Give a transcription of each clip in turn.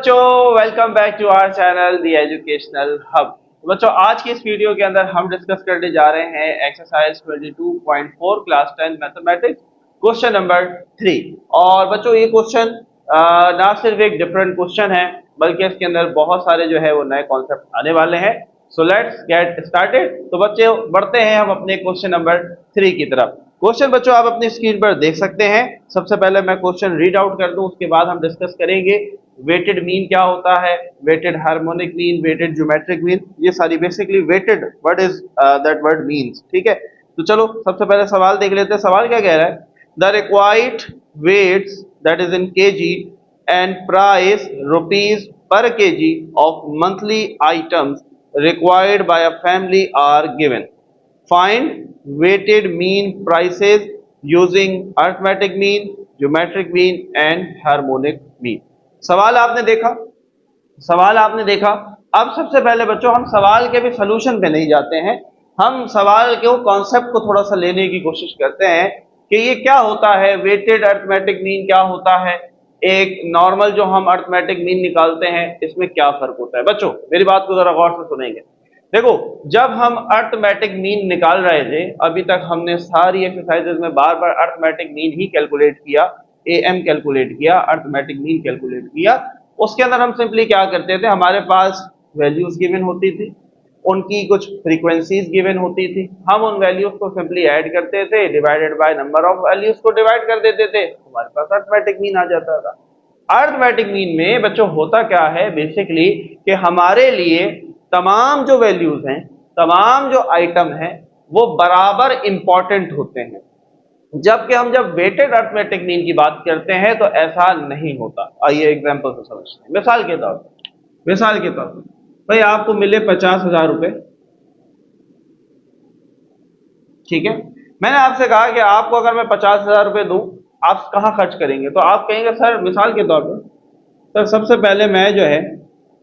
बच्चों, welcome back to our channel the educational hub. बच्चों, आज की इस वीडियो के अंदर हम डिस्कस करने जा रहे हैं exercise 22.4 class 10 mathematics question number 3। और बच्चों, ये क्वेश्चन ना सिर्फ एक डिफरेंट क्वेश्चन है बल्कि इसके अंदर बहुत सारे जो है वो नए कॉन्सेप्ट आने वाले हैं। So let's get started. तो बच्चे बढ़ते हैं हम अपने क्वेश्चन नंबर 3 की तरफ। क्वेश्चन बच्चों आप अपनी स्क्रीन पर देख सकते हैं। सबसे पहले मैं क्वेश्चन रीड आउट कर दूं, उसके बाद हम डिस्कस करेंगे वेटेड मीन क्या होता है, weighted harmonic mean, weighted geometric mean, ये सारी basically weighted what is that word means. ठीक है, तो चलो सबसे पहले सवाल देख लेते हैं। सवाल क्या कह रहा है? The required weights that is in KG and price rupees per KG of monthly items required by a family are given. Find weighted mean prices using arithmetic mean, geometric mean and harmonic mean. सवाल आपने देखा, सवाल आपने देखा। अब सबसे पहले बच्चों हम सवाल के भी सलूशन पे नहीं जाते हैं, हम सवाल के कॉन्सेप्ट को थोड़ा सा लेने की कोशिश करते हैं कि ये क्या होता है, वेटेड अरिथमेटिक मीन क्या होता है, एक नॉर्मल जो हम अरिथमेटिक मीन निकालते हैं इसमें क्या फर्क होता है। बच्चों मेरी बात को जरा गौर से सुनेंगे। देखो, जब हम अरिथमेटिक मीन निकाल रहे थे, अभी तक हमने सारी एक्सरसाइजेज में बार बार अरिथमेटिक मीन ही कैलकुलेट किया, एएम कैलकुलेट किया, अरिथमेटिक मीन कैलकुलेट किया। उसके अंदर हम सिंपली क्या करते थे, हमारे पास वैल्यूज गिवन होती थी, उनकी कुछ फ्रीक्वेंसीज गिवन होती थी, हम उन वैल्यूज को सिंपली ऐड करते थे, divided by number of values को डिवाइड कर देते थे, हमारे पास अरिथमेटिक मीन आ जाता था। अरिथमेटिक मीन में बच्चों होता क्या है बेसिकली कि हमारे लिए तमाम जो वैल्यूज हैं, तमाम जो आइटम हैं, वो बराबर इंपॉर्टेंट होते हैं। जबकि हम जब वेटेड अरिथमेटिक मीन की बात करते हैं तो ऐसा नहीं होता। आइए एग्जांपल से समझते हैं। मिसाल के तौर पर भाई आपको मिले 50,000 रुपए, ठीक है। मैंने आपसे कहा कि आपको अगर मैं 50,000 रुपए दूं, आप कहां खर्च करेंगे? तो आप कहेंगे सर मिसाल के तौर पर सर सबसे पहले मैं जो है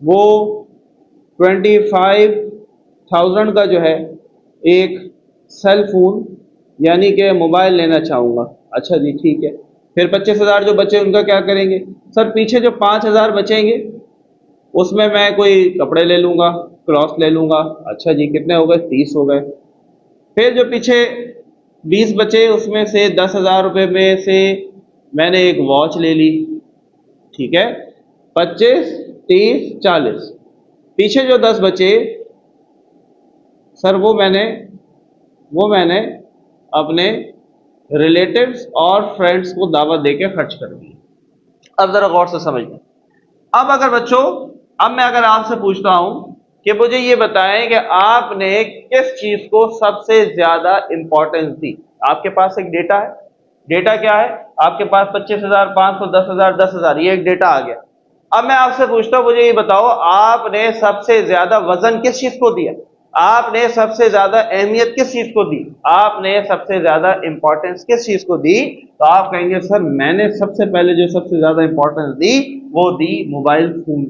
वो 25,000 का जो है एक सेल फोन यानी कि मोबाइल लेना चाहूंगा। अच्छा जी, ठीक है। फिर 25,000 जो बचे उनका क्या करेंगे? सर पीछे जो 5,000 बचेंगे उसमें मैं कोई कपड़े ले लूंगा, क्रॉस ले लूंगा। अच्छा जी, कितने हो गए? 30 हो गए। फिर जो पीछे 20 बचे उसमें से 10,000 रुपये में से मैंने एक वॉच ले ली, ठीक है। 25, 30, 40, पीछे जो 10 बचे सर वो मैंने अपने रिलेटिव्स और फ्रेंड्स को दावत देके खर्च कर दी। अब जरा गौर से समझना। अब अगर बच्चों, अब मैं अगर आपसे पूछता हूं कि मुझे ये बताएं कि आपने किस चीज को सबसे ज्यादा इंपॉर्टेंस दी। आपके पास एक डेटा है, डेटा क्या है? आपके पास 25,000, 500, 10,000, 10,000, ये एक डेटा आ गया। अब मैं आपसे पूछता हूं, मुझे ये बताओ आपने सबसे ज्यादा वजन किस चीज को दिया, आपने सबसे ज्यादा अहमियत किस चीज को दी, आपने सबसे ज्यादा इंपॉर्टेंस किस चीज को दी? तो आप कहेंगे सर मैंने सबसे पहले जो सबसे ज्यादा इंपॉर्टेंस दी वो दी मोबाइल फोन।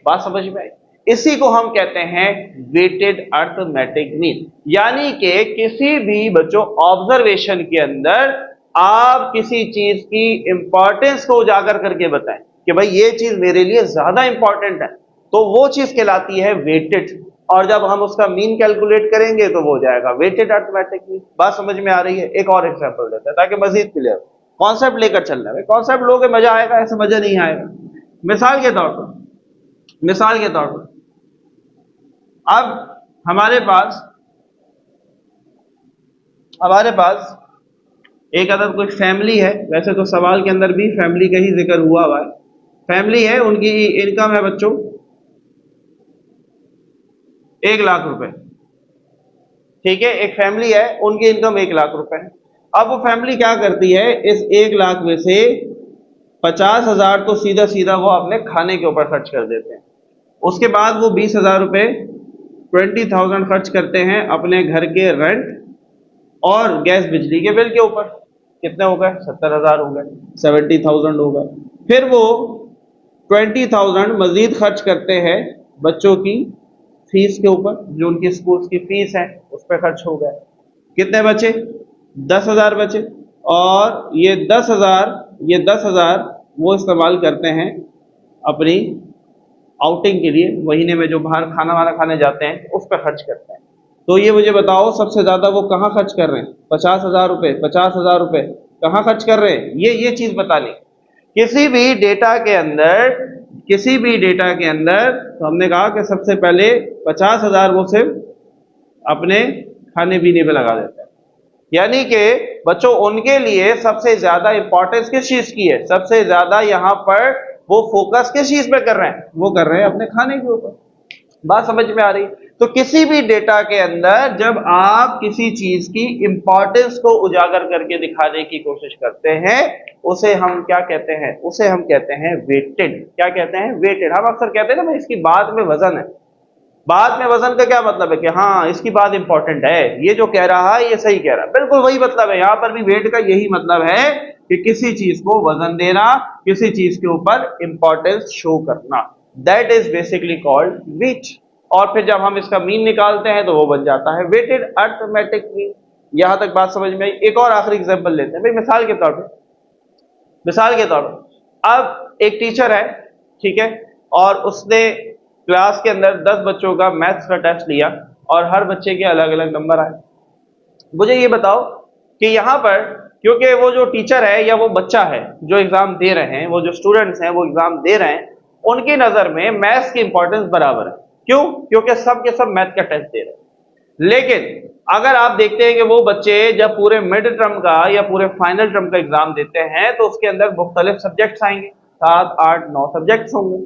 बात समझ में आई? इसी को हम कहते हैं वेटेड अरिथमेटिक मीन। यानी कि किसी भी बच्चों ऑब्जर्वेशन के अंदर आप किसी चीज की इंपॉर्टेंस को उजागर करके बताएं कि भाई ये चीज मेरे लिए ज्यादा इंपॉर्टेंट है, तो वो चीज कहलाती है वेटेड। और जब हम उसका मीन कैलकुलेट करेंगे तो वो हो जाएगा वेटेड अरिथमेटिक मीन। बात समझ में आ रही है? एक और एग्जांपल देते हैं ताकि मजीद क्लियर। कॉन्सेप्ट लेकर चलना है, कॉन्सेप्ट लोगे मजा आएगा, ऐसे मजा नहीं आएगा। मिसाल के तौर पर अब हमारे पास एक अदद कोई फैमिली है। वैसे तो सवाल के अंदर भी फैमिली का ही जिक्र हुआ है। फैमिली है, उनकी इनकम है बच्चों 1,00,000 रुपए, ठीक है। एक फैमिली है, उनकी इनकम 1,00,000 रुपए है। अब वो फैमिली क्या करती है, इस 1,00,000 में से 50,000 तो सीधा सीधा वो अपने खाने के ऊपर खर्च कर देते हैं। उसके बाद वो 20,000 रुपए 20,000 खर्च करते हैं अपने घर के रेंट और गैस बिजली के बिल के ऊपर। कितने हो गए? 70,000 हो गए, 70,000 हो गए। फिर वो 20,000 मजीद खर्च करते हैं बच्चों की फीस के ऊपर, जो उनकी स्कूल की फीस है उस पर खर्च हो गए। कितने बचे? 10,000 बचे। और ये 10,000 वो इस्तेमाल करते हैं अपनी आउटिंग के लिए, महीने में जो बाहर खाना वाना खाने जाते हैं उस पर खर्च करते हैं। तो ये मुझे बताओ सबसे ज्यादा वो कहाँ खर्च कर रहे हैं? 50,000 रुपये, 50,000 रुपये कहाँ खर्च कर रहे हैं? ये चीज बतानी। किसी भी डेटा के अंदर, किसी भी डेटा के अंदर तो हमने कहा कि सबसे पहले 50,000 वो सिर्फ अपने खाने पीने पे लगा देते हैं। यानी कि बच्चों उनके लिए सबसे ज्यादा इंपॉर्टेंस किस चीज की है? सबसे ज्यादा यहाँ पर वो फोकस किस चीज पे कर रहे हैं? वो कर रहे हैं अपने खाने के ऊपर। बात समझ में आ रही? तो किसी भी डेटा के अंदर जब आप किसी चीज की इंपॉर्टेंस को उजागर करके दिखाने की कोशिश करते हैं, उसे हम क्या कहते हैं? उसे हम कहते हैं वेटेड। क्या कहते हैं? वेटेड। हम अक्सर कहते हैं ना भाई इसकी बात में वजन है। बात में वजन का क्या मतलब है? कि हाँ इसकी बात इंपॉर्टेंट है, ये जो कह रहा है ये सही कह रहा है। बिल्कुल वही मतलब है, यहां पर भी वेट का यही मतलब है कि किसी चीज को वजन देना, किसी चीज के ऊपर इंपॉर्टेंस शो करना। That is basically called weight. और फिर जब हम इसका मीन निकालते हैं तो वो बन जाता है वेटेड अर्थमेटिक मीन। यहां तक बात समझ में आई? एक और आखिरी एग्जांपल लेते हैं भाई, मिसाल के तौर पर, मिसाल के तौर पर अब एक टीचर है, ठीक है, और उसने क्लास के अंदर 10 बच्चों का मैथ्स का टेस्ट लिया और हर बच्चे के अलग अलग नंबर आए। मुझे ये बताओ कि यहाँ पर, क्योंकि वो जो टीचर है या वो बच्चा है जो एग्जाम दे रहे हैं, वो जो स्टूडेंट्स हैं वो एग्जाम दे रहे हैं, उनकी नजर में मैथ्स की इंपॉर्टेंस बराबर है। क्यों? क्योंकि सब के सब मैथ का टेस्ट दे रहे हैं। लेकिन अगर आप देखते हैं कि वो बच्चे जब पूरे मिड टर्म का या पूरे फाइनल टर्म का एग्जाम देते हैं तो उसके अंदर मुख्तलिफ सब्जेक्ट्स आएंगे, 7, 8, 9 सब्जेक्ट्स होंगे।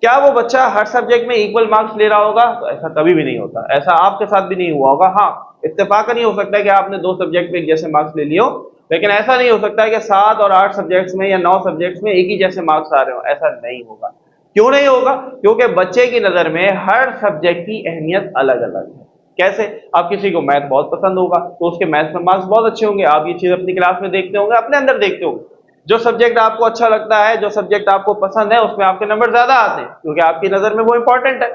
क्या वो बच्चा हर सब्जेक्ट में इक्वल मार्क्स ले रहा होगा? तो ऐसा कभी भी नहीं होता। ऐसा आपके साथ भी नहीं हुआ होगा। हाँ, इत्तेफाकन नहीं हो सकता है कि आपने 2 सब्जेक्ट में एक जैसे मार्क्स ले लियो, लेकिन ऐसा नहीं हो सकता है कि 7 और 8 सब्जेक्ट्स में या 9 सब्जेक्ट्स में एक ही जैसे मार्क्स आ रहे हो। ऐसा नहीं होगा। क्यों नहीं होगा? क्योंकि बच्चे की नजर में हर सब्जेक्ट की अहमियत अलग अलग है। कैसे? अब किसी को मैथ बहुत पसंद होगा तो उसके मैथ में मार्क्स बहुत अच्छे होंगे। आप ये चीज अपनी क्लास में देखते होंगे, अपने अंदर देखते होंगे। जो सब्जेक्ट आपको अच्छा लगता है, जो सब्जेक्ट आपको पसंद है, उसमें आपके नंबर ज्यादा आते हैं क्योंकि आपकी नजर में वो इंपॉर्टेंट है।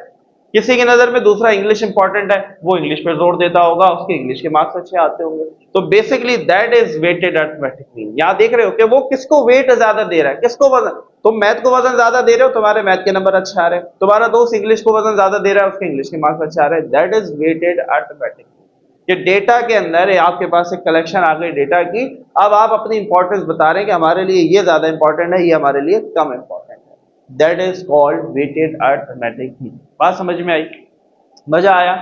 किसी की नजर में दूसरा इंग्लिश इंपॉर्टेंट है, वो इंग्लिश पर जोर देता होगा, उसके इंग्लिश के मार्क्स अच्छे आते होंगे। तो basically that is weighted arithmetic mean. यहां देख रहे हो कि वो किसको वेट ज्यादा दे रहा है, किसको वजन। तुम मैथ को वजन ज्यादा दे रहे हो, तुम्हारे मैथ के नंबर अच्छे आ रहे हैं। तुम्हारा दोस्त इंग्लिश को वजन ज्यादा दे रहा है, उसके इंग्लिश के मार्क्स अच्छे आ रहे हैं। That is weighted arithmetic. कि डेटा के अंदर आपके पास एक कलेक्शन आ गई डेटा की, अब आप अपनी इंपॉर्टेंस बता रहे हैं कि हमारे लिए ये ज्यादा इंपॉर्टेंट है, ये हमारे लिए कम इंपॉर्टेंट है। That is called weighted arithmetic mean. बात समझ में आई? मजा आया?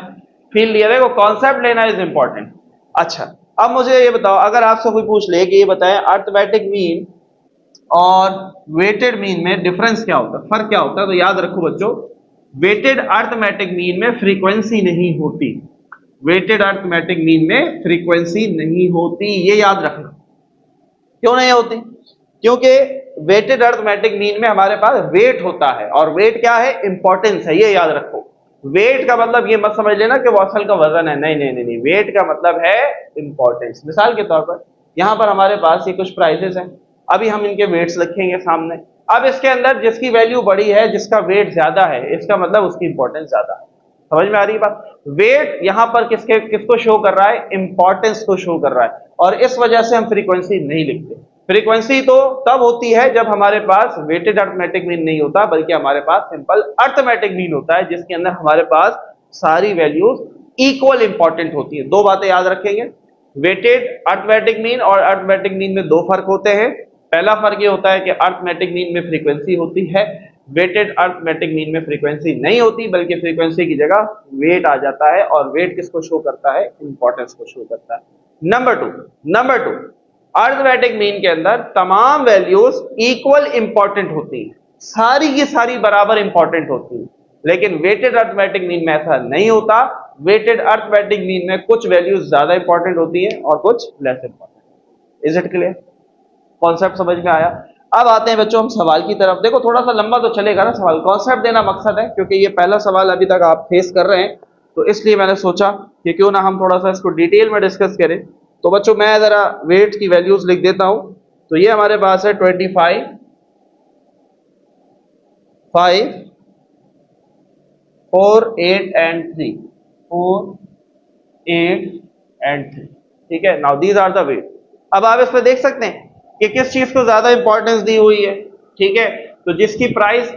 फील लिया? देखो कॉन्सेप्ट लेना इज इंपॉर्टेंट। अच्छा, अब मुझे ये बताओ, अगर आपसे कोई पूछ ले कि ये बताएं अर्थमेटिक मीन और वेटेड मीन में डिफरेंस क्या होता है, फर्क क्या होता है, तो याद रखो बच्चों, वेटेड अर्थमेटिक मीन में फ्रीक्वेंसी नहीं होती। वेटेड अर्थमेटिक मीन में फ्रीक्वेंसी नहीं होती, ये याद रखना। क्यों नहीं होती? क्योंकि वेटेड अर्थमेटिक मीन में हमारे पास वेट होता है, और वेट क्या है? इंपॉर्टेंस है, ये याद रखो। वेट का मतलब ये मत समझ लेना कि वो असल का वजन है, नहीं नहीं नहीं नहीं, वेट का मतलब है इंपॉर्टेंस। मिसाल के तौर पर यहां पर हमारे पास ये कुछ प्राइजेस हैं, अभी हम इनके वेट्स लिखेंगे सामने। अब इसके अंदर जिसकी वैल्यू बड़ी है, जिसका वेट ज्यादा है, इसका मतलब उसकी इंपॉर्टेंस ज्यादा है। समझ में आ रही बात? वेट यहां पर किसको शो कर रहा है? इंपॉर्टेंस को शो कर रहा है, और इस वजह से हम फ्रीक्वेंसी नहीं लिखते। फ्रीक्वेंसी तो तब होती है जब हमारे पास वेटेड अर्थमेटिक मीन नहीं होता, बल्कि हमारे पास सिंपल अर्थमेटिक मीन होता है, जिसके अंदर हमारे पास सारी वैल्यूज इक्वल इंपॉर्टेंट होती है। दो बातें याद रखेंगे, वेटेड अर्थमेटिक मीन और अर्थमेटिक मीन में दो फर्क होते हैं। पहला फर्क ये होता है कि अर्थमेटिक मीन में फ्रीक्वेंसी होती है, वेटेड अर्थमेटिक मीन में फ्रीक्वेंसी नहीं होती, बल्कि फ्रीक्वेंसी की जगह वेट आ जाता है, और वेट किसको शो करता है? इंपॉर्टेंस को शो करता है। नंबर टू, अर्थमेटिक मीन के अंदर तमाम वैल्यूज इक्वल इंपॉर्टेंट होती हैं, सारी की सारी बराबर इंपॉर्टेंट होती हैं। लेकिन वेटेड अर्थमेटिक मीन में ऐसा नहीं होता। वेटेड अर्थमेटिक मीन में कुछ वैल्यूज ज्यादा इंपॉर्टेंट होती हैं और कुछ less important. Is it clear? Concept समझ में आया? अब आते हैं बच्चों हम सवाल की तरफ। देखो थोड़ा सा लंबा तो चलेगा ना सवाल, कॉन्सेप्ट देना मकसद है, क्योंकि ये पहला सवाल अभी तक आप फेस कर रहे हैं, तो इसलिए मैंने सोचा कि क्यों ना हम थोड़ा सा इसको डिटेल में डिस्कस करें। तो बच्चों मैं जरा वेट की वैल्यूज लिख देता हूं। तो ये हमारे पास है 25, 5, 4, 8 एंड 3, 4, 8 एंड 3। ठीक है, now these are the weight. अब आप इस पर देख सकते हैं कि किस चीज को ज्यादा इंपॉर्टेंस दी हुई है। ठीक है, तो जिसकी प्राइस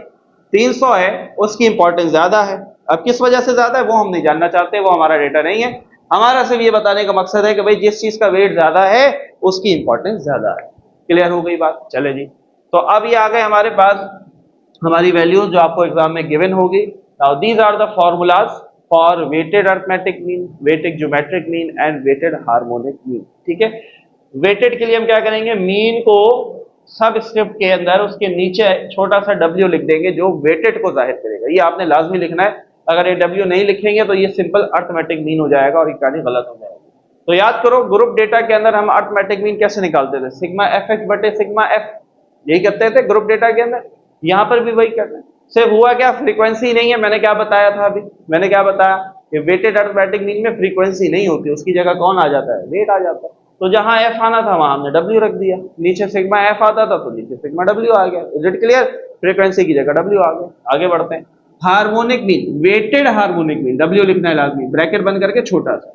300 है उसकी इंपॉर्टेंस ज्यादा है। अब किस वजह से ज्यादा है वो हम नहीं जानना चाहते, वो हमारा डेटा नहीं है। हमारा सिर्फ ये बताने का मकसद है कि भाई जिस चीज का वेट ज्यादा है उसकी इंपॉर्टेंस ज्यादा है। क्लियर हो गई बात? चले जी, तो अब ये आ गए हमारे पास हमारी वैल्यूज जो आपको एग्जाम में गिवन होगी। Now these are the formulas for weighted arithmetic mean, weighted geometric mean and weighted harmonic mean. ठीक है, वेटेड के लिए हम क्या करेंगे, मीन को सब स्क्रिप्ट के अंदर उसके नीचे छोटा सा w लिख देंगे जो वेटेड को जाहिर करेगा। ये आपने लाजमी लिखना है, अगर ये w नहीं लिखेंगे तो ये सिंपल अरिथमेटिक मीन हो जाएगा और ये कहानी गलत हो जाएगी। तो याद करो ग्रुप डेटा के अंदर हम अरिथमेटिक मीन कैसे निकालते थे, सिग्मा एफ एक्स बटे सिग्मा एफ, यही करते थे ग्रुप डेटा के अंदर। यहां पर भी वही करना है, सिर्फ हुआ क्या, फ्रीक्वेंसी नहीं है। मैंने क्या बताया था अभी, मैंने क्या बताया कि वेटेड अरिथमेटिक मीन में फ्रीक्वेंसी नहीं होती, उसकी जगह कौन आ जाता है, वेट आ जाता है। तो जहां एफ आना था वहां हमने डब्ल्यू रख दिया, नीचे सिग्मा एफ आता था तो नीचे सिग्मा डब्ल्यू आ गया। Is it clear? फ्रीक्वेंसी की जगह डब्ल्यू आ गया। आगे बढ़ते हैं, harmonic mean, weighted harmonic mean, W लिखना है लाजमी, ब्रैकेट बंद करके छोटा सा।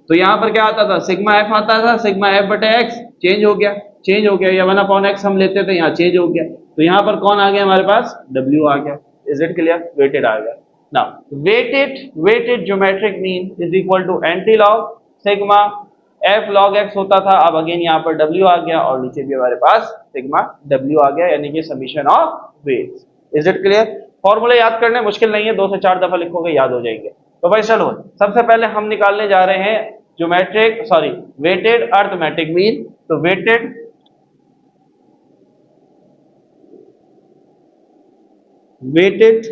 तो यहां पर क्या आता था, सिग्मा एफ आता था, सिग्मा एफ बटे एक्स, चेंज हो गया, चेंज हो गया, या 1/x हम लेते थे, यहाँ चेंज हो गया। तो यहां पर कौन आ गया हमारे पास, डब्ल्यू आ गया। Is it clear? वेटेड आ गया। Now weighted geometric mean is equal to anti log sigma F log X होता था, अब अगेन यहाँ पर डब्ल्यू आ गया और नीचे भी हमारे पास सिग्मा डब्ल्यू आ गया, यानी कि summation of weights. Is it clear? Formula याद करने मुश्किल नहीं है, 2 से 4 दफा लिखोगे याद हो जाएंगे। तो भाई चलो सबसे पहले हम निकालने जा रहे हैं geometric sorry weighted arithmetic mean. तो वेटेड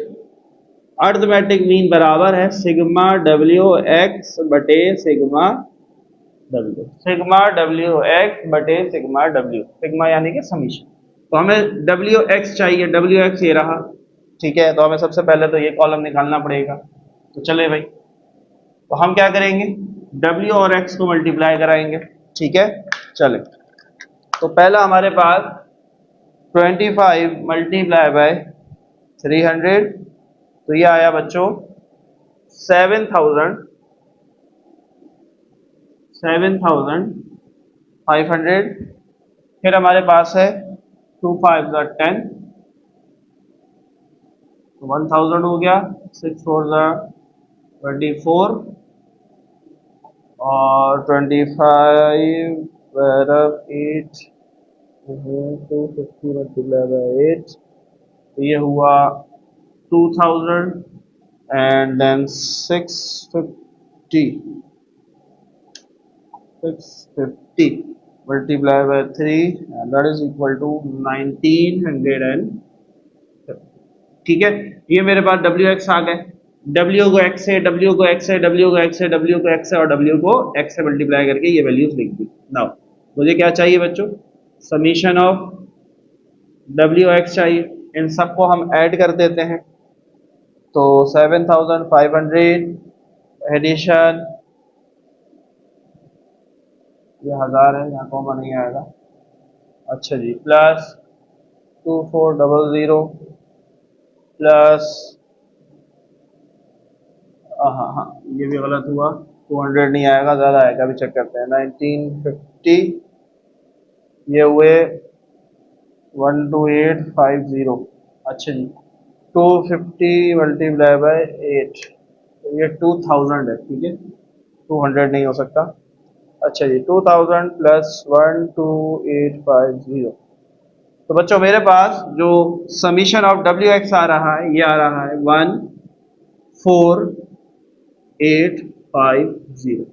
अरिथमेटिक मीन बराबर है सिग्मा डब्ल्यू एक्स बटे sigma W, sigma W X बटे सिग्मा डब्ल्यू, सिग्मा यानी कि समीशन। तो हमें डब्ल्यू एक्स चाहिए, डब्ल्यू एक्स ये रहा, ठीक है। तो हमें सबसे पहले तो ये कॉलम निकालना पड़ेगा। तो चले भाई, तो हम क्या करेंगे, डब्ल्यू और एक्स को मल्टीप्लाई कराएंगे, ठीक है। चले, तो पहला हमारे पास 25 मल्टीप्लाई बाय 300, तो ये आया बच्चों 7,500। फिर हमारे पास है 2 5 10, 1000 हो गया, 6 4 24 और 25 8 250 मल्टीप्लाई बाय 8, तो ये हुआ 2000 and then 650 multiply by 3 and that is equal to 1950। ठीक है, ये मेरे पास डब्ल्यू एक्स आ गए, डब्ल्यू को एक्स से, डब्ल्यू को एक्स से, डब्ल्यू को एक्स से, डब्ल्यू को एक्स से और डब्ल्यू को एक्स से मल्टीप्लाई करके ये वैल्यूज लिख दी। नाउ मुझे क्या चाहिए बच्चों, समीशन ऑफ डब्ल्यू एक्स चाहिए, इन सबको हम ऐड कर देते हैं। तो 7,500 एडिशन, ये 1000 है, यहाँ कॉमा नहीं आएगा, अच्छा जी, प्लस 2400 प्लस हाँ हाँ ये भी गलत हुआ, 200 नहीं आएगा, ज़्यादा आएगा, अभी चेक करते हैं, 1950, ये हुए 12850, अच्छा जी, 250 मल्टीप्लाई बाय 8, तो ये 2000 है, ठीक है, 200 नहीं हो सकता। अच्छा जी, 2000 प्लस 12850। तो बच्चों मेरे पास जो समीशन ऑफ डब्ल्यू एक्स आ रहा है, ये आ रहा है 14850,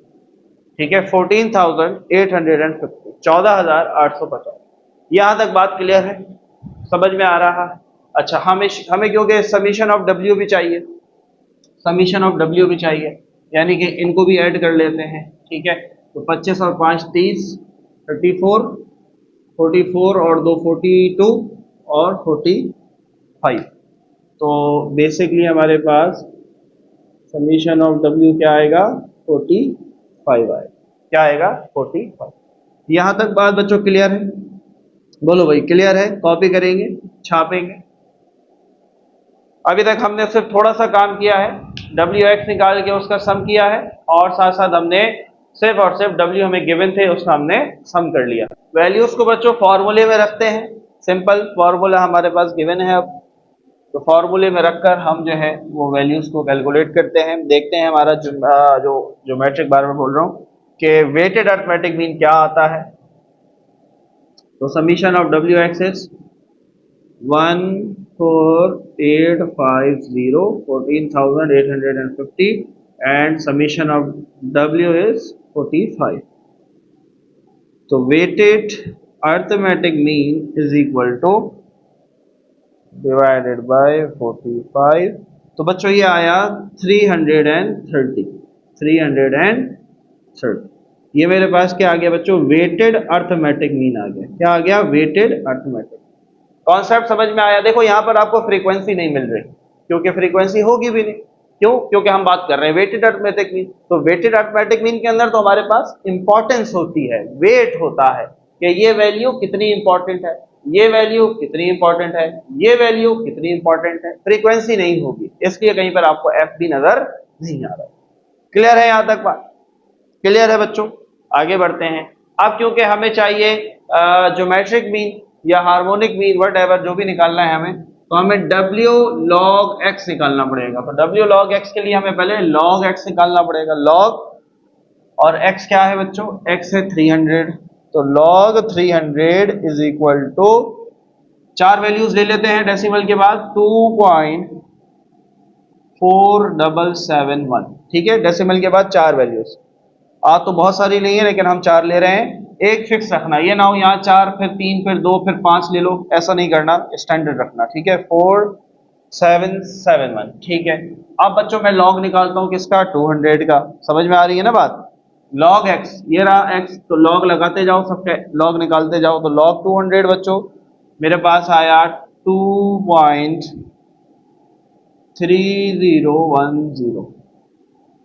ठीक है, 14,850, 14,850। यहां तक बात क्लियर है, समझ में आ रहा है? अच्छा, हमें क्योंकि समीशन ऑफ डब्ल्यू भी चाहिए, समीशन ऑफ डब्ल्यू भी चाहिए, यानी कि इनको भी ऐड कर लेते हैं, ठीक है। तो 25 और 5 30, 34, 44 और 2 42 और 45। तो बेसिकली हमारे पास समीशन ऑफ डब्ल्यू क्या आएगा, 45 आएगा। क्या आएगा, 45। यहां तक बात बच्चों क्लियर है? बोलो भाई क्लियर है? कॉपी करेंगे, छापेंगे। अभी तक हमने सिर्फ थोड़ा सा काम किया है, डब्ल्यू एक्स निकाल के उसका सम किया है, और साथ साथ हमने सिर्फ और सिर्फ डब्ल्यू हमें गिवन थे उसका हमने सम कर लिया। वैल्यूज को बच्चों फॉर्मूले में रखते हैं, सिंपल फॉर्मूला हमारे पास गिवन है। अब तो फॉर्मूले में रखकर हम जो है वो वैल्यूज को कैलकुलेट करते हैं। देखते हैं हमारा जो ज्योमेट्रिक, बार बार बोल रहा हूँ कि वेटेड अर्थमेटिक मीन क्या आता है। तो summation of W x is 14850 14,850 and summation of W is 45. तो weighted arithmetic mean is equal to divided by 45। तो बच्चों ये आया 330। 330 ये मेरे पास क्या आ गया बच्चों, वेटेड अर्थमेटिक मीन आ गया। क्या आ गया, वेटेड अर्थमेटिक। कॉन्सेप्ट समझ में आया। देखो यहां पर आपको फ्रीक्वेंसी नहीं मिल रही, क्योंकि फ्रीक्वेंसी होगी भी नहीं। क्यों? क्योंकि हम बात कर रहे हैं वेटेड अर्थमेटिक मीन। तो वेटेड अर्थमेटिक मीन के अंदर तो हमारे पास इंपॉर्टेंस होती है, वेट होता है कि ये वैल्यू कितनी इंपॉर्टेंट है, ये वैल्यू कितनी इंपॉर्टेंट है, ये वैल्यू कितनी इंपॉर्टेंट है। फ्रीक्वेंसी नहीं होगी, इसलिए कहीं पर आपको एफ भी नजर नहीं आ रहा। क्लियर है यहां तक बात? क्लियर है बच्चों? आगे बढ़ते हैं। अब क्योंकि हमें चाहिए ज्योमेट्रिक मीन या हार्मोनिक मीन, वट एवर जो भी निकालना है हमें, तो हमें W log x निकालना पड़ेगा। तो W log x के लिए हमें पहले log x निकालना पड़ेगा। log, और x क्या है बच्चों, x है 300। तो log 300 इज इक्वल टू, चार वैल्यूज ले लेते हैं डेसिमल के बाद, 2.4771। ठीक है, डेसिमल के बाद चार वैल्यूज। तो बहुत सारी नहीं है, लेकिन हम चार ले रहे हैं। एक फिक्स रखना, ये ना हो यहाँ चार फिर तीन फिर दो फिर पांच ले लो, ऐसा नहीं करना, स्टैंडर्ड रखना। ठीक है, 4771। ठीक है, अब बच्चों मैं लॉग निकालता हूँ किसका, 200 का। समझ में आ रही है ना बात? लॉग एक्स, ये रहा एक्स, तो लॉग लगाते जाओ, सबके लॉग निकालते जाओ। तो लॉग 200 बच्चों मेरे पास आया 2.3010।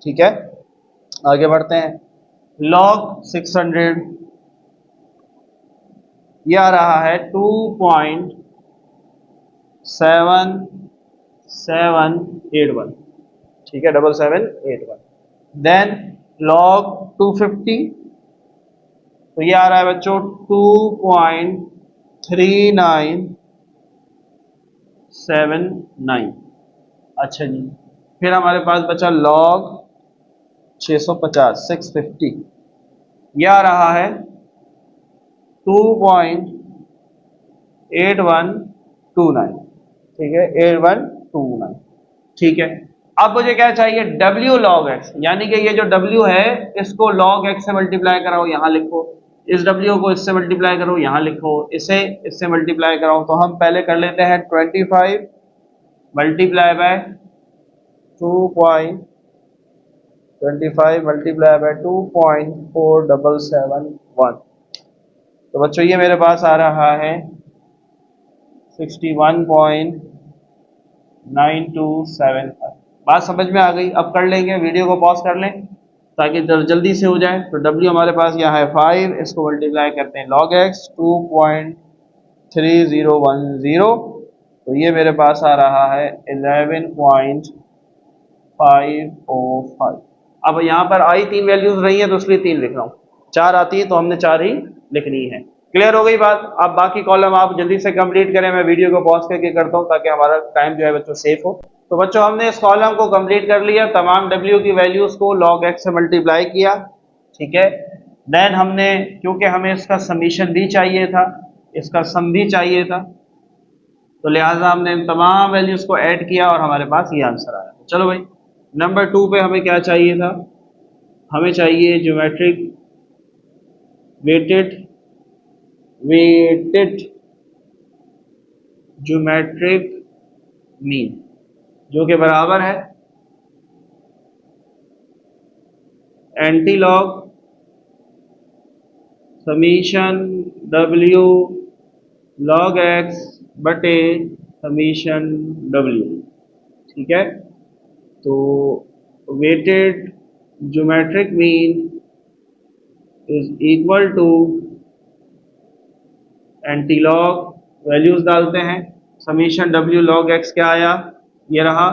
ठीक है, आगे बढ़ते हैं। log 600 ये आ रहा है 2.7781। ठीक है, 7781। देन log 250, तो ये आ रहा है बच्चों 2.3979। अच्छा जी, फिर हमारे पास बचा log 650 650, ये आ रहा है 2.8129। ठीक है, 8129। ठीक है, अब मुझे क्या चाहिए, W log x, यानी कि ये जो W है इसको log x से मल्टीप्लाई कराओ, यहां लिखो। इस W को इससे मल्टीप्लाई करो, यहां लिखो। इसे इससे मल्टीप्लाई कराओ, तो हम पहले कर लेते हैं 25 मल्टीप्लाई बाय 2.25 मल्टीप्लाई बाय 2.4771। तो बच्चों ये मेरे पास आ रहा है 61.9275। बात समझ में आ गई? अब कर लेंगे, वीडियो को पॉज कर लें ताकि जल्दी से हो जाए। तो W हमारे पास यहाँ है 5, इसको मल्टीप्लाई करते हैं log x 2.3010। तो ये मेरे पास आ रहा है 11.505। अब यहाँ पर आई तीन वैल्यूज रही है तो इसलिए तीन लिख रहा हूँ, चार आती है तो हमने चार ही लिखनी है। क्लियर हो गई बात? अब बाकी कॉलम आप जल्दी से कंप्लीट करें, मैं वीडियो को पॉज करके करता हूँ ताकि हमारा टाइम जो है बच्चों सेफ हो। तो बच्चों हमने इस कॉलम को कंप्लीट कर लिया, तमाम W की वैल्यूज को log x से मल्टीप्लाई किया। ठीक है, देन हमने, क्योंकि हमें इसका समीशन भी चाहिए था, इसका सम भी चाहिए था, तो लिहाजा हमने तमाम वैल्यूज को ऐड किया और हमारे पास ये आंसर आया। चलो भाई, नंबर 2 पे हमें क्या चाहिए था, हमें चाहिए ज्योमेट्रिक वेटेड ज्योमेट्रिक मीन, जो कि बराबर है anti log summation W log x बटे समीशन W। ठीक है, तो weighted geometric mean is equal to anti log, values डालते हैं, समीशन W log x क्या आया, ये रहा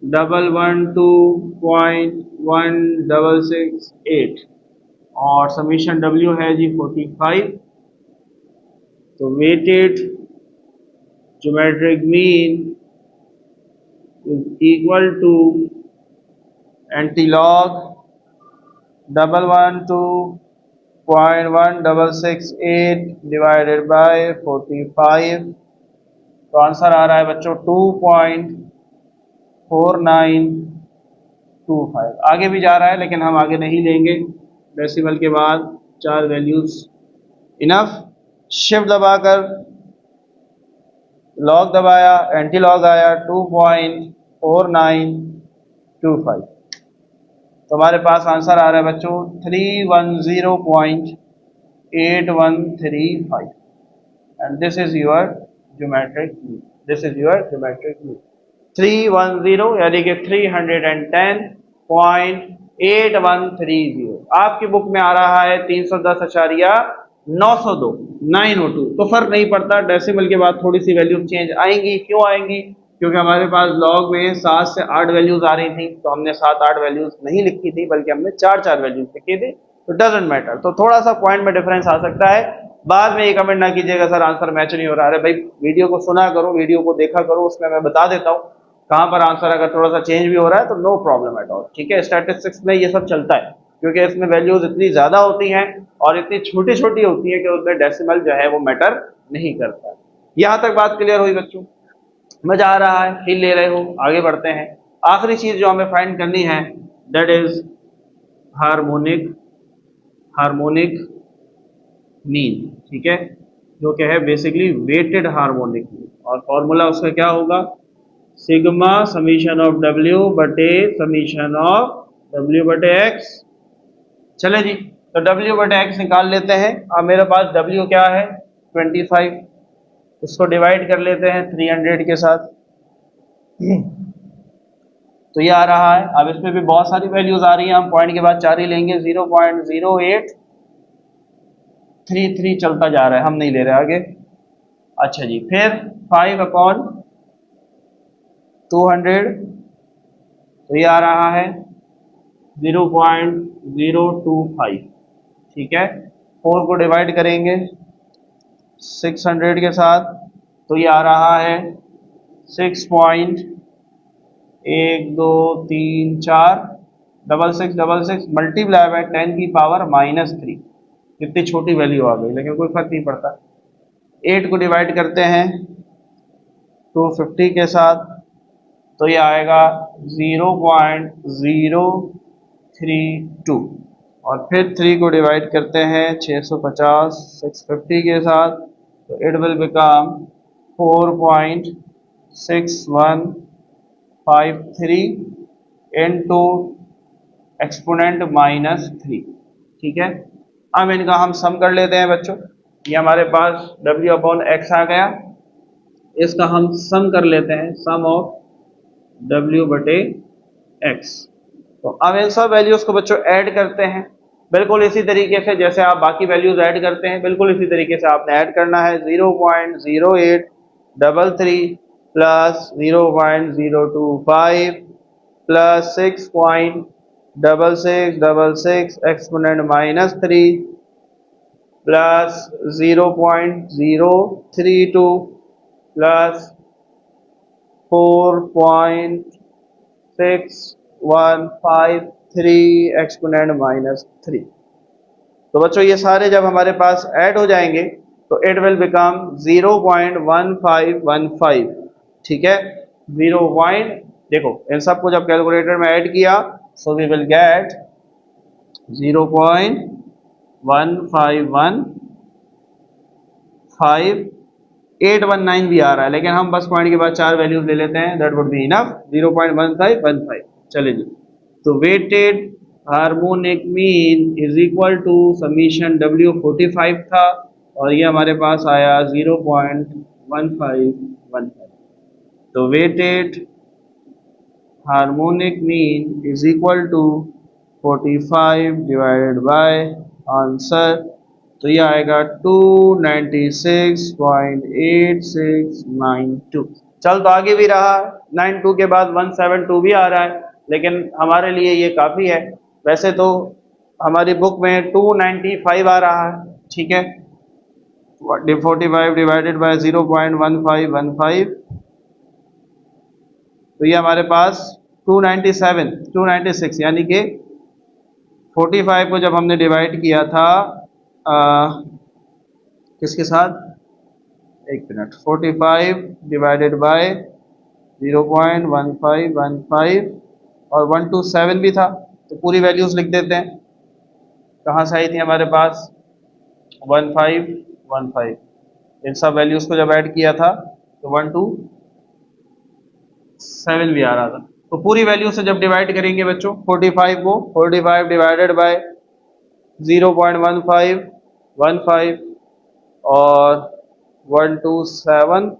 112.1668 और समीशन W है जी 45। तो weighted geometric mean is equal to antilog 112.1668 divided by 45। तो आंसर आ रहा है बच्चों 2.4925। आगे भी जा रहा है लेकिन हम आगे नहीं लेंगे, डेसिमल के बाद 4 वैल्यूज इनफ। शिफ्ट दबाकर लॉग दबाया, एंटी लॉग आया 2.4925। तो हमारे पास आंसर आ रहा है बच्चों 310.8135 and this is your geometric mean. This is your geometric mean 310 यानी कि 310.8130। आपकी बुक में आ रहा है 310.902 902। तो फर्क नहीं पड़ता, डेसिमल के बाद थोड़ी सी वैल्यू चेंज आएंगी। क्यों आएंगी? क्योंकि हमारे पास लॉग में 7 से 8 वैल्यूज आ रही थी, तो हमने 7-8 वैल्यूज नहीं लिखी थी बल्कि हमने 4-4 वैल्यूज लिखी थी। तो डजेंट मैटर, तो थोड़ा सा पॉइंट में डिफरेंस आ सकता है। बाद में ये कमेंट ना कीजिएगा सर आंसर मैच नहीं हो रहा। अरे भाई वीडियो को सुना करो, वीडियो को देखा करो, उसमें मैं बता देता हूँ कहाँ पर आंसर अगर थोड़ा सा चेंज भी हो रहा है तो नो प्रॉब्लम एट ऑल। ठीक है, स्टैटिस्टिक्स में ये सब चलता है क्योंकि इसमें वैल्यूज इतनी ज्यादा होती हैं और इतनी छोटी छोटी होती है कि उसमें डेसिमल जो है वो मैटर नहीं करता। यहाँ तक बात क्लियर हुई बच्चों? मजा आ रहा है? फील ले रहे हो? आगे बढ़ते हैं। आखिरी चीज जो हमें फाइंड करनी है that is harmonic harmonic mean. ठीक है, जो क्या है बेसिकली वेटेड हार्मोनिक मीन, और फॉर्मूला उसका क्या होगा? सिग्मा समीशन ऑफ डब्ल्यू बटे समीशन ऑफ डब्ल्यू बटे एक्स। चले जी, तो डब्ल्यू बटे एक्स निकाल लेते हैं। अब मेरे पास डब्ल्यू क्या है 25, इसको डिवाइड कर लेते हैं 300 के साथ। तो ये आ रहा है। अब इसमें भी बहुत सारी वैल्यूज आ रही हैं, हम पॉइंट के बाद 4 ही लेंगे। 0.0833 चलता जा रहा है, हम नहीं ले रहे आगे। अच्छा जी, फिर 5/200, तो ये आ रहा है 0.025। ठीक है, 4 को डिवाइड करेंगे 600 के साथ, तो ये आ रहा है 6.1234। 6666 मल्टीप्लाई बाय 10⁻³ कितनी छोटी वैल्यू आ गई, लेकिन कोई फर्क नहीं पड़ता। 8 को डिवाइड करते हैं 250 के साथ, तो ये आएगा 0.032। और फिर 3 को डिवाइड करते हैं 650 650 के साथ, तो it will become 4.6153 into exponent -3। ठीक है, अब इनका हम सम कर लेते हैं बच्चों। ये हमारे पास W/X आ गया, इसका हम सम कर लेते हैं, सम ऑफ W/X। तो अब इन सब वैल्यूज को बच्चों ऐड करते हैं, बिल्कुल इसी तरीके से जैसे आप बाकी वैल्यूज ऐड करते हैं, बिल्कुल इसी तरीके से आपने ऐड करना है। 0.0833 plus 0.025 plus 6.6666 exponent -3 plus 0.032 plus 4.6153 exponent -3। तो बच्चों ये सारे जब हमारे पास ऐड हो जाएंगे तो इट विल बिकम 0.1515। ठीक है, 0. देखो इन सबको जब कैलकुलेटर में ऐड किया सो वी विल गेट 0.1515। 819 भी आ रहा है, लेकिन हम बस पॉइंट के बाद 4 वैल्यूज ले लेते हैं, दैट वुड बी इनफ। 0.1515। चले जी, तो weighted harmonic mean is equal to summation W 45 था और ये हमारे पास आया 0.1515। तो weighted harmonic mean is equal to 45 divided by answer, तो ये आएगा 296.8692। चल तो आगे भी रहा, 92 के बाद 172 भी आ रहा है, लेकिन हमारे लिए ये काफ़ी है। वैसे तो हमारी बुक में 295 आ रहा है। ठीक है, 45 डिवाइडेड बाय 0.1515, तो ये हमारे पास 296 यानी कि 45 को जब हमने डिवाइड किया था किसके साथ, एक मिनट, 45 डिवाइडेड बाय 0.1515 और 127 भी था, तो पूरी वैल्यूज लिख देते हैं। कहाँ से आई थी हमारे पास, 1515, इन सब वैल्यूज को जब ऐड किया था तो 127 भी आ रहा था। तो पूरी वैल्यू से जब डिवाइड करेंगे बच्चों 45 को, 45 डिवाइडेड बाय 0.1515 और 127,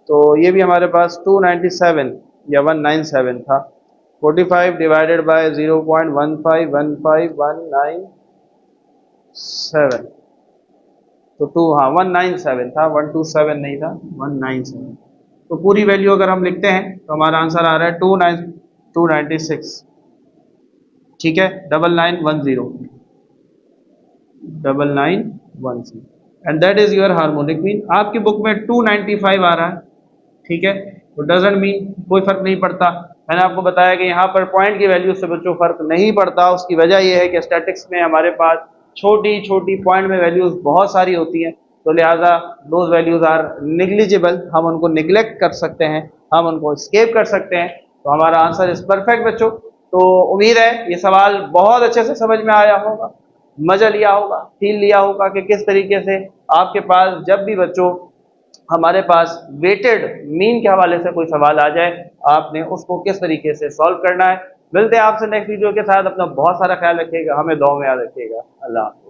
तो ये भी हमारे पास 297 या 197 था। 45 डिवाइडेड बाय 0.1515 तो 197 था, 127 नहीं था, 197। तो पूरी वैल्यू अगर हम लिखते हैं तो हमारा आंसर आ रहा है 296, ठीक है, 9910 and that is your harmonic mean. आपकी बुक में 295 आ रहा है, ठीक है, तो डजंट मीन, कोई फर्क नहीं पड़ता। मैंने आपको बताया कि यहाँ पर पॉइंट की वैल्यू से बच्चों फर्क नहीं पड़ता। उसकी वजह यह है कि स्टैटिक्स में हमारे पास छोटी छोटी पॉइंट में वैल्यूज बहुत सारी होती हैं, तो लिहाजा दोज वैल्यूज आर निग्लिजिबल, हम उनको निगलेक्ट कर सकते हैं, हम उनको स्केप कर सकते हैं। तो हमारा आंसर इज परफेक्ट बच्चों। तो उम्मीद है ये सवाल बहुत अच्छे से समझ में आया होगा, मजा लिया होगा, फील लिया होगा कि किस तरीके से आपके पास जब भी बच्चों हमारे पास वेटेड मीन के हवाले से कोई सवाल आ जाए, आपने उसको किस तरीके से सॉल्व करना है। मिलते हैं आपसे नेक्स्ट वीडियो के साथ। अपना बहुत सारा ख्याल रखिएगा, हमें दुआ में याद रखिएगा। अल्लाह हाफ़िज़।